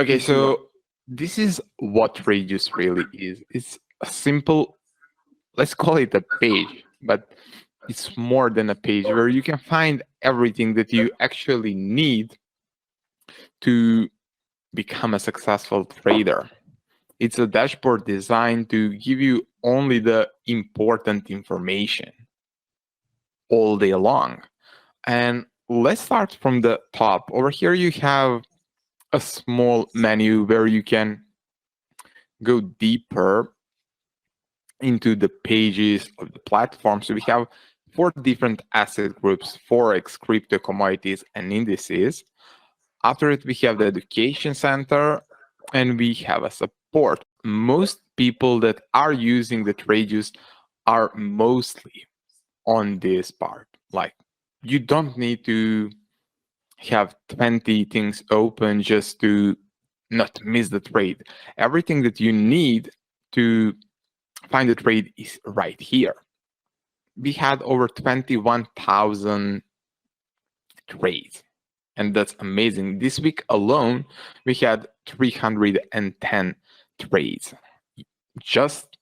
Okay, so this is what TradeJuice really is. It's a simple, let's call it a page, but it's more than a page where you can find everything that you actually need to become a successful trader. It's a dashboard designed to give you only the important information all day long. And let's start from the top. Over here, you have a small menu where you can go deeper into the pages of the platform. So we have 4 different asset groups: Forex, crypto, commodities, and indices. After it, we have the education center, and we have a support. Most people that are using the TradeJuice are mostly on this part. Like, you don't need to have 20 things open just to not miss the trade. Everything that you need to find the trade is right here. We had over 21,000 trades, and that's amazing. This week alone, we had 310 trades just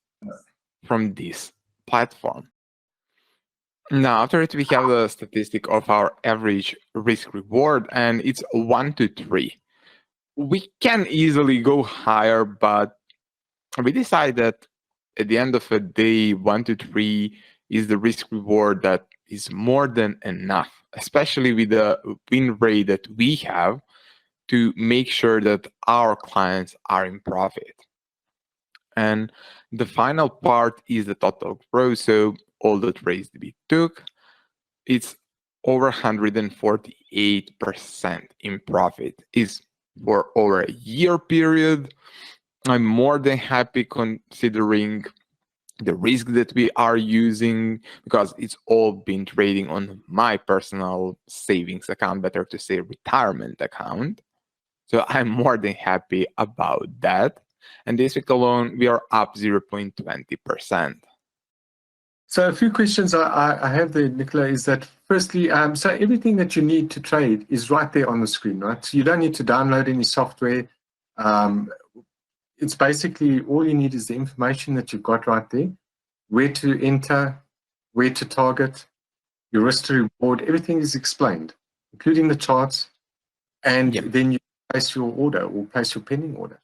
from this platform. Now, after it, we have the statistic of our average risk reward, and it's 1 to 3. We can easily go higher, but we decided that at the end of the day, 1 to 3 is the risk reward that is more than enough, especially with the win rate that we have, to make sure that our clients are in profit. And the final part is the total growth. So all the trades that we took, it's over 148% in profit. Is for over a year period. I'm more than happy considering the risk that we are using, because it's all been trading on my personal savings account, better to say retirement account. So I'm more than happy about that. And this week alone, we are up 0.20%. So a few questions I have there, Nicola, is that firstly, so everything that you need to trade is right there on the screen, right? So you don't need to download any software. It's basically all you need is the information that you've got right there, where to enter, where to target, your risk to reward, everything is explained, including the charts, and then you place your order or place your pending order.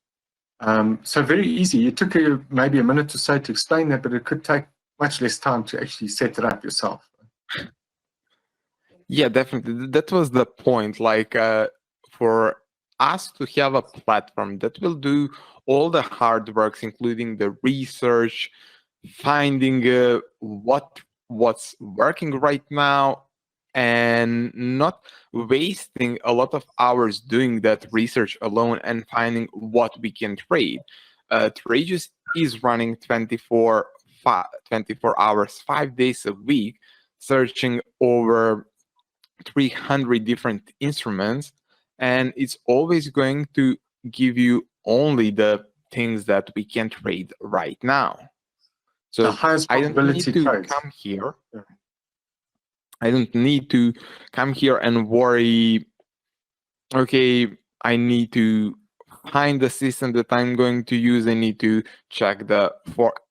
So very easy. It took maybe a minute or so to explain that, but it could take much less time to actually set it up yourself. Yeah, definitely. That was the point. Like, for us to have a platform that will do all the hard works, including the research, finding what's working right now, and not wasting a lot of hours doing that research alone and finding what we can trade. TradeJuice is running 24 hours, 5 days a week, searching over 300 different instruments, and it's always going to give you only the things that we can trade right now. So I don't need to come here. I don't need to come here and worry, okay, I need to find the system that I'm going to use. I need to check the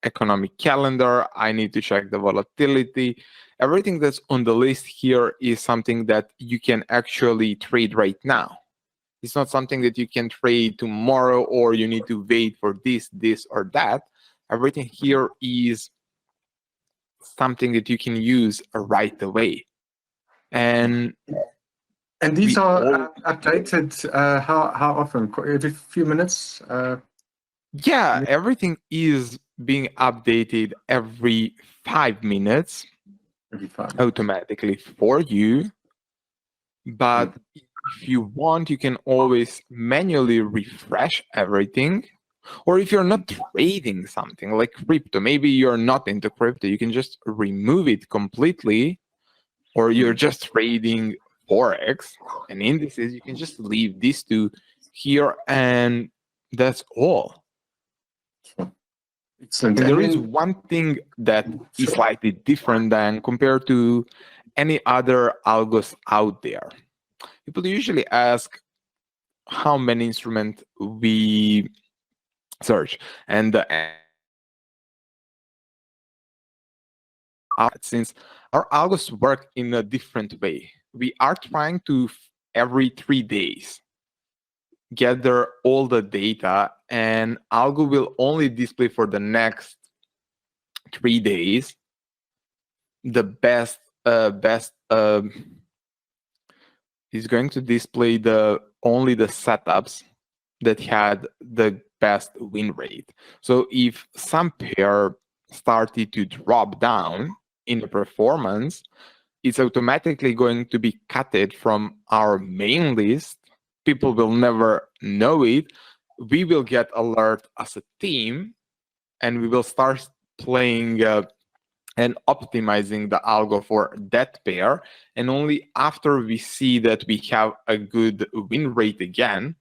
economic calendar. I need to check the volatility. Everything that's on the list here is something that you can actually trade right now. It's not something that you can trade tomorrow, or you need to wait for this, or that. Everything here is something that you can use right away. And these are updated how often? Every few minutes? Yeah, everything is being updated every 5 minutes. Automatically for you. But if you want, you can always manually refresh everything. Or if you're not trading something like crypto, maybe you're not into crypto, you can just remove it completely. Or you're just trading Forex and indices, you can just leave these two here, and that's all. Excellent. And there is one thing that is slightly different than compared to any other algos out there. People usually ask, how many instruments we search. And since our algos work in a different way, we are trying to every 3 days gather all the data, and algo will only display for the next 3 days the best is going to display only the setups that had the best win rate. So if some pair started to drop down in the performance, it's automatically going to be cutted from our main list. People will never know it. We will get alert as a team, and we will start playing and optimizing the algo for that pair. And only after we see that we have a good win rate again,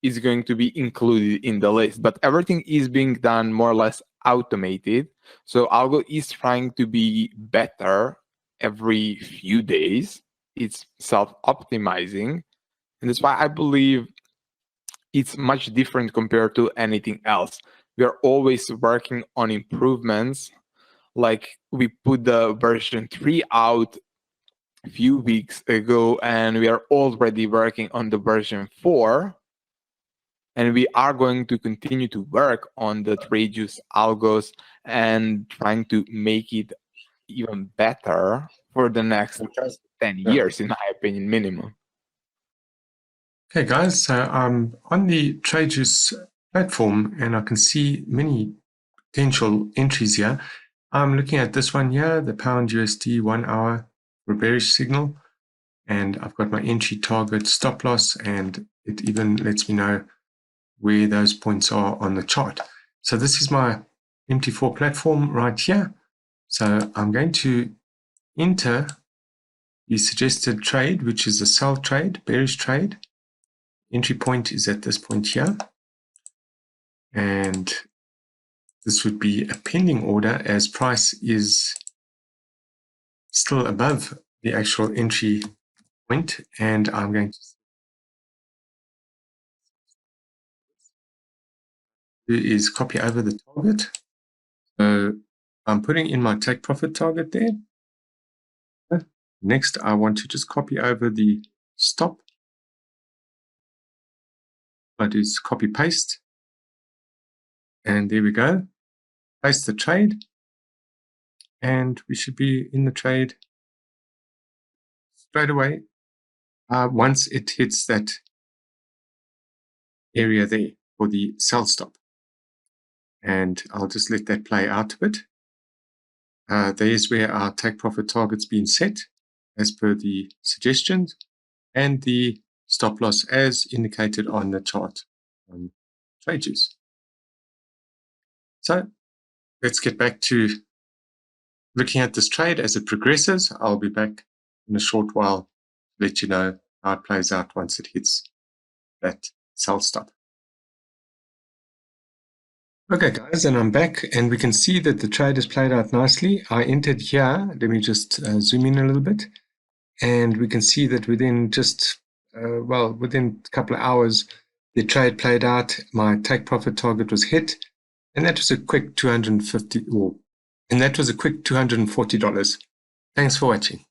is going to be included in the list. But everything is being done more or less automated. So algo is trying to be better every few days. It's self-optimizing. And that's why I believe it's much different compared to anything else. We are always working on improvements. Like we put the version 3 out a few weeks ago, and we are already working on the version 4. And we are going to continue to work on the TradeJuice algos and trying to make it even better for the next 10 years, in my opinion, minimum. Okay, guys, so I'm on the TradeJuice platform and I can see many potential entries here. I'm looking at this one here, the pound USD 1 hour for bearish signal, and I've got my entry, target, stop loss, and it even lets me know where those points are on the chart. So this is my MT4 platform right here. So I'm going to enter the suggested trade, which is a sell trade, bearish trade. Entry point is at this point here. And this would be a pending order as price is still above the actual entry point. And I'm going to do is copy over the target. So I'm putting in my take profit target there. Next, I want to just copy over the stop. I do is copy paste. And there we go. Paste the trade. And we should be in the trade straight away once it hits that area there for the sell stop. And I'll just let that play out a bit. There's where our take profit target's been set as per the suggestions, and the stop loss as indicated on the chart on TradeJuice. So let's get back to looking at this trade as it progresses. I'll be back in a short while to let you know how it plays out once it hits that sell stop. Okay, guys, and I'm back, and we can see that the trade has played out nicely. I entered here. Let me just zoom in a little bit, and we can see that within just within a couple of hours, the trade played out. My take profit target was hit, and that was a quick $240. Thanks for watching.